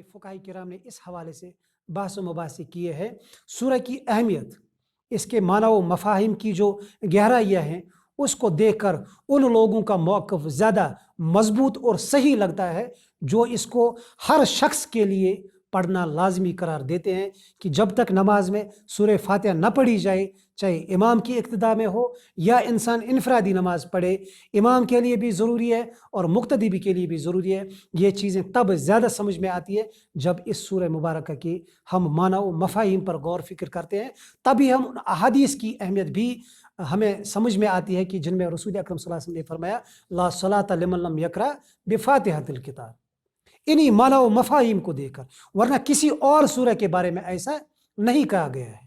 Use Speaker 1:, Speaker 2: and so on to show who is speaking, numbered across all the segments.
Speaker 1: فقہاء کرام نے اس حوالے سے بحث و مباحثے کیے ہیں۔ سورہ کی اہمیت، اس کے معنی و مفاہیم کی جو گہرائیاں ہیں، اس کو دیکھ کر ان لوگوں کا موقف زیادہ مضبوط اور صحیح لگتا ہے جو اس کو ہر شخص کے لیے پڑھنا لازمی قرار دیتے ہیں کہ جب تک نماز میں سورہ فاتحہ نہ پڑھی جائے، چاہے امام کی اقتداء میں ہو یا انسان انفرادی نماز پڑھے، امام کے لیے بھی ضروری ہے اور مقتدی بھی کے لیے بھی ضروری ہے۔ یہ چیزیں تب زیادہ سمجھ میں آتی ہے جب اس سورہ مبارکہ کی ہم معنی و مفاہیم پر غور فکر کرتے ہیں، تبھی ہم احادیث کی اہمیت بھی ہمیں سمجھ میں آتی ہے کہ جن میں رسول اکرم صلی اللہ علیہ وسلم نے فرمایا لا صلاۃ لمن لم یقرأ بفاتحۃ الکتاب، انہی معنی و مفاہیم کو دیکھ کر، ورنہ کسی اور سورہ کے بارے میں ایسا نہیں کہا گیا ہے۔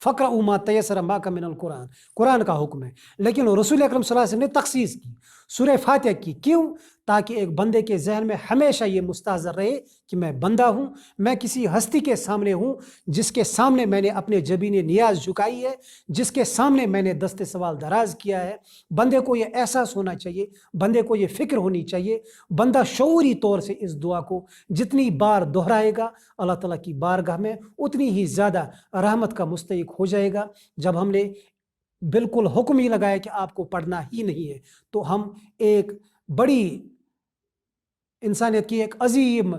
Speaker 1: فقرؤوا ما تیسر معکم من القرآن، قرآن کا حکم ہے، لیکن رسول اکرم صلی اللہ علیہ وسلم نے تخصیص کی، سورہ فاتحہ کی، کیوں؟ تاکہ ایک بندے کے ذہن میں ہمیشہ یہ مستحضر رہے کہ میں بندہ ہوں، میں کسی ہستی کے سامنے ہوں جس کے سامنے میں نے اپنے جبین نیاز جھکائی ہے، جس کے سامنے میں نے دست سوال دراز کیا ہے۔ بندے کو یہ احساس ہونا چاہیے، بندے کو یہ فکر ہونی چاہیے، بندہ شعوری طور سے اس دعا کو جتنی بار دہرائے گا اللہ تعالیٰ کی بارگاہ میں اتنی ہی زیادہ رحمت کا مستحق ہو جائے گا۔ جب ہم نے بالکل حکم ہی لگایا کہ آپ کو پڑھنا ہی نہیں ہے، تو ہم ایک بڑی انسانیت کی ایک عظیم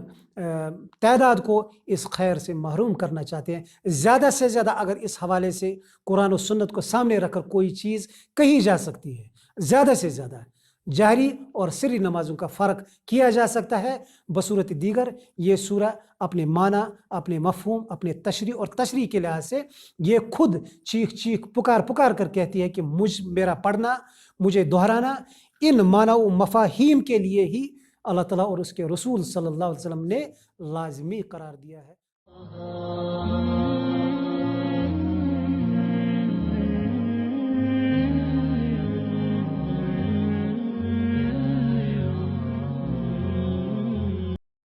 Speaker 1: تعداد کو اس خیر سے محروم کرنا چاہتے ہیں۔ زیادہ سے زیادہ اگر اس حوالے سے قرآن و سنت کو سامنے رکھ کر کوئی چیز کہی جا سکتی ہے، زیادہ سے زیادہ جہری اور سری نمازوں کا فرق کیا جا سکتا ہے۔ بصورت دیگر یہ سورہ اپنے معنی، اپنے مفہوم، اپنے تشریح اور تشریح کے لحاظ سے یہ خود چیخ چیخ پکار پکار کر کہتی ہے کہ میرا پڑھنا، مجھے دہرانا ان معنی و مفاہیم کے لیے ہی اللہ تعالیٰ اور اس کے رسول صلی اللہ علیہ وسلم نے لازمی قرار دیا ہے۔